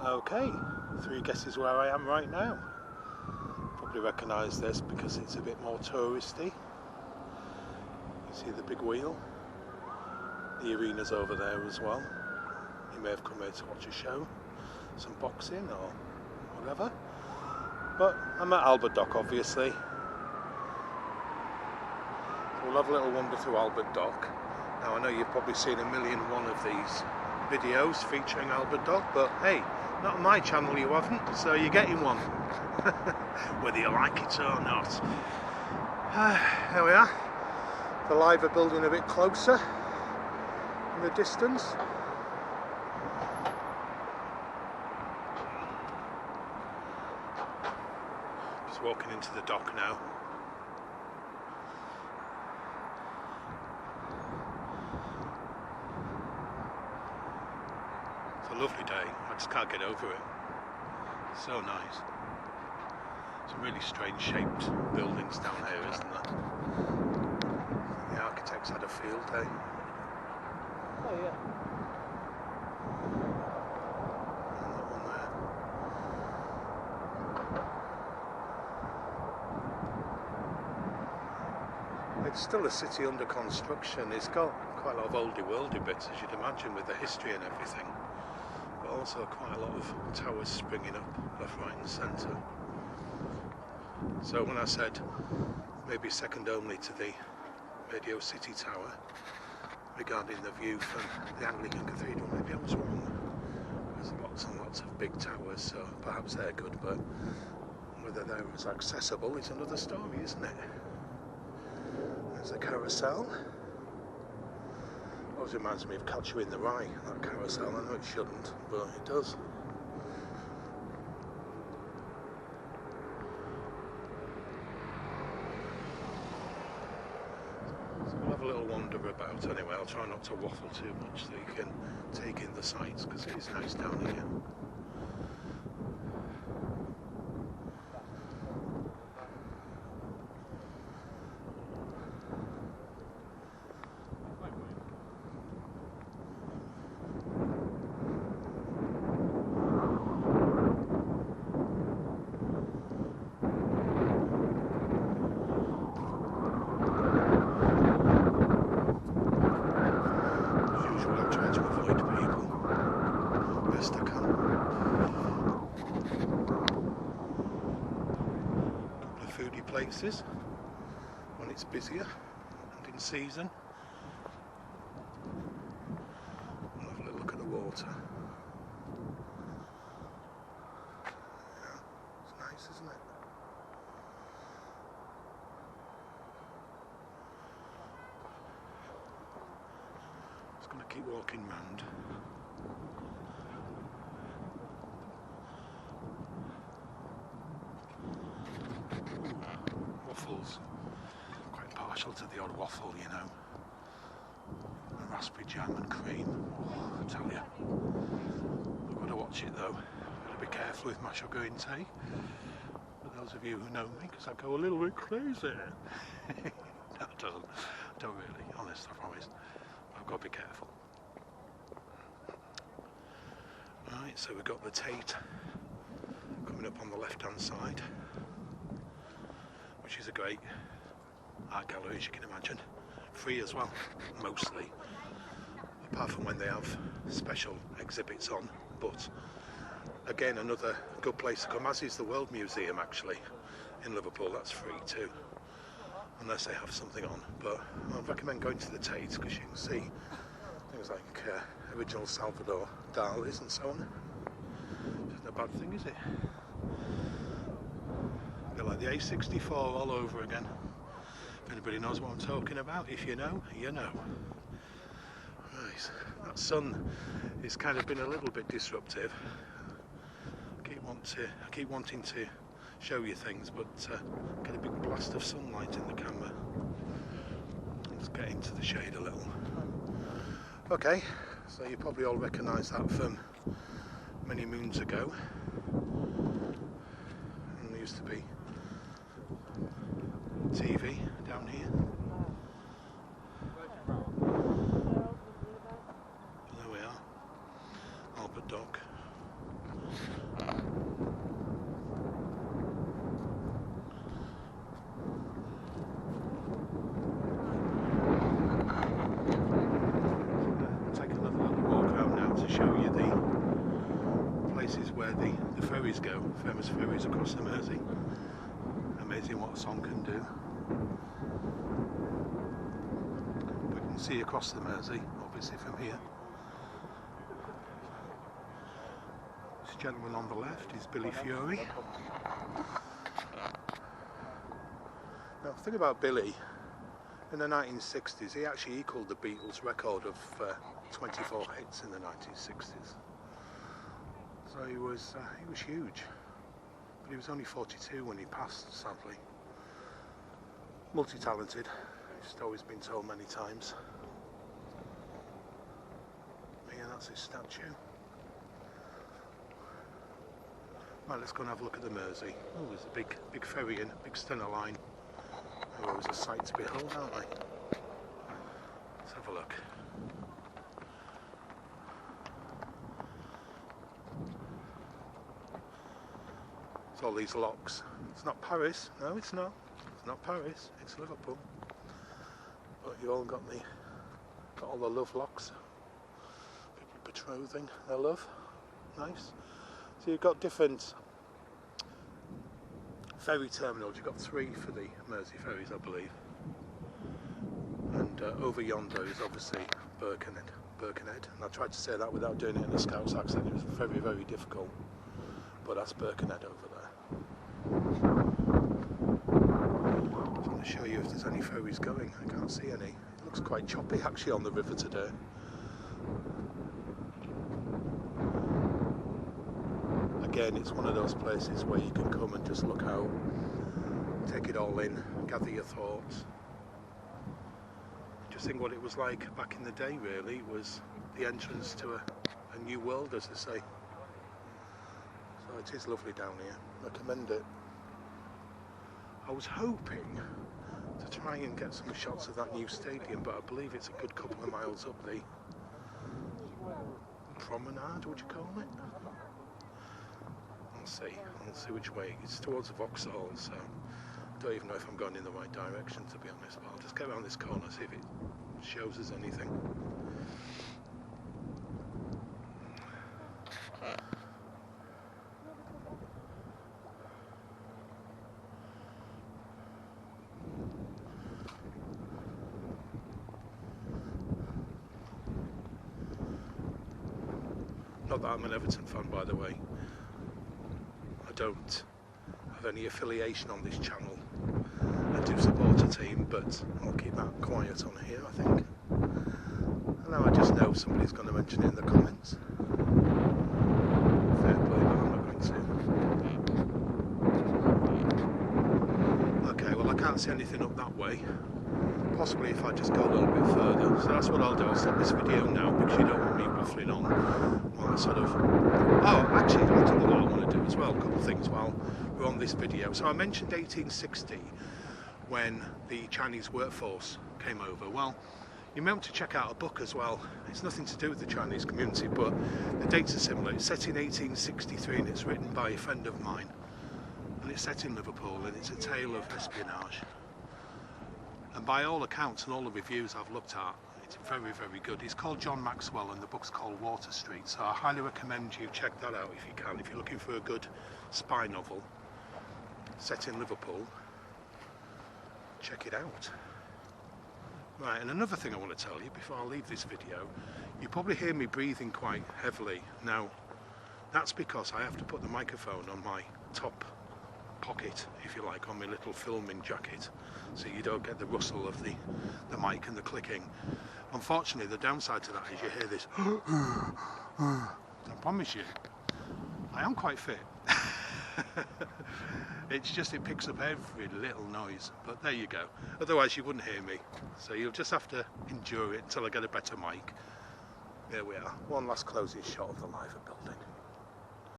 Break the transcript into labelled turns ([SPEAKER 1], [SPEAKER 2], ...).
[SPEAKER 1] Okay, 3 guesses where I am right now. Probably recognise this because it's a bit more touristy. You see the big wheel. The arena's over there as well. You may have come here to watch a show, some boxing or whatever. But I'm at Albert Dock, obviously. So we'll have a little wander through Albert Dock. Now I know you've probably seen a million one of these videos featuring Albert Dock, but hey, not on my channel you haven't, so you're getting one. Whether you like it or not. There we are. The Live are building a bit closer in the distance. Just walking into the dock now. It's a lovely day. I just can't get over it. It's so nice. Some really strange shaped buildings down here, isn't there? The architects had a field day. Oh yeah. And that one there. It's still a city under construction. It's got quite a lot of oldie-worldy bits, as you'd imagine, with the history and everything. But also quite a lot of towers springing up left, right and centre. So when I said maybe second only to the Radio City Tower regarding the view from the Anglican Cathedral, maybe I was wrong. There's lots and lots of big towers, so perhaps they're good, but whether they're as accessible is another story, isn't it? There's a carousel. Always reminds me of Catch You in the Rye, that carousel. I know it shouldn't, but it does. So we'll have a little wander about anyway. I'll try not to waffle too much so you can take in the sights, because it is nice down here. Places when it's busier and in season. We'll have a little look at the water. Yeah, it's nice, isn't it? Just going to keep walking round. Waffles. Quite partial to the odd waffle, you know. The raspberry jam and cream. Oh, I tell you. I've got to watch it though. Got to be careful with my sugar intake. For those of you who know me, because I go a little bit crazy. No, I don't really. Honest, I promise. I've got to be careful. Right, so we've got the Tate coming up on the left-hand side, which is a great art gallery, as you can imagine. Free as well, mostly, apart from when they have special exhibits on. But again, another good place to come, as is the World Museum actually in Liverpool. That's free too, unless they have something on. But I'd recommend going to the Tate, because you can see things like original Salvador Dali's and so on. It's not a bad thing, is it? A bit like the A64 all over again. If anybody knows what I'm talking about, if you know, you know. Right, that sun has kind of been a little bit disruptive. I keep wanting to show you things, but get a big blast of sunlight in the camera. Let's get into the shade a little. Okay, so you probably all recognise that from many moons ago. And there used to be TV down here. There we are, Albert Dock. where the ferries go, famous ferries across the Mersey. Amazing what a song can do. We can see across the Mersey, obviously from here. This gentleman on the left is Billy Fury. Now the thing about Billy, in the 1960s he actually equalled the Beatles' record of 24 hits in the 1960s. So he was huge, but he was only 42 when he passed, sadly. Multi-talented, he's always been told many times. Yeah, that's his statue. Right, let's go and have a look at the Mersey. Oh, there's a big ferry in, big Stena line. They're always a sight to behold, aren't they? Let's have a look. It's all these locks. It's not Paris. No, it's not. It's not Paris. It's Liverpool. But you've all got all the love locks. People betrothing their love. Nice. So you've got different ferry terminals. You've got 3 for the Mersey ferries, I believe. And over yonder is obviously Birkenhead. And I tried to say that without doing it in a Scouse accent. It was very, very difficult. But that's Birkenhead over there. I want to show you if there's any ferries going. I can't see any. It looks quite choppy actually on the river today. Again, it's one of those places where you can come and just look out, take it all in, gather your thoughts. Just think what it was like back in the day, really. It was the entrance to a new world, as they say. So it is lovely down here. Recommend it. I was hoping to try and get some shots of that new stadium, but I believe it's a good couple of miles up the promenade, would you call it? I'll see which way. It's towards Vauxhall, so I don't even know if I'm going in the right direction, to be honest, but I'll just get around this corner, see if it shows us anything. Not that I'm an Everton fan, by the way. I don't have any affiliation on this channel. I do support a team, but I'll keep that quiet on here, I think. And now I just know somebody's going to mention it in the comments. Fair play, but I'm not going to. Okay, well I can't see anything up that way. Possibly if I just go a little bit further. So that's what I'll do. I'll stop this video now because you don't want me waffling on while I sort of... Oh, actually, I'll tell you what I want to do as well. A couple of things while we're on this video. So I mentioned 1860 when the Chinese workforce came over. Well, you may want to check out a book as well. It's nothing to do with the Chinese community, but the dates are similar. It's set in 1863 and it's written by a friend of mine. And it's set in Liverpool and it's a tale of espionage. And by all accounts and all the reviews I've looked at, it's very, very good. It's called John Maxwell and the book's called Water Street. So I highly recommend you check that out if you can. If you're looking for a good spy novel set in Liverpool, check it out. Right, and another thing I want to tell you before I leave this video, you probably hear me breathing quite heavily. Now, that's because I have to put the microphone on my top pocket, if you like, on my little filming jacket, so you don't get the rustle of the mic and the clicking. Unfortunately, the downside to that is you hear this. I promise you, I am quite fit. It's just it picks up every little noise, but there you go. Otherwise you wouldn't hear me, so you'll just have to endure it until I get a better mic. There we are, one last closing shot of the Liver building.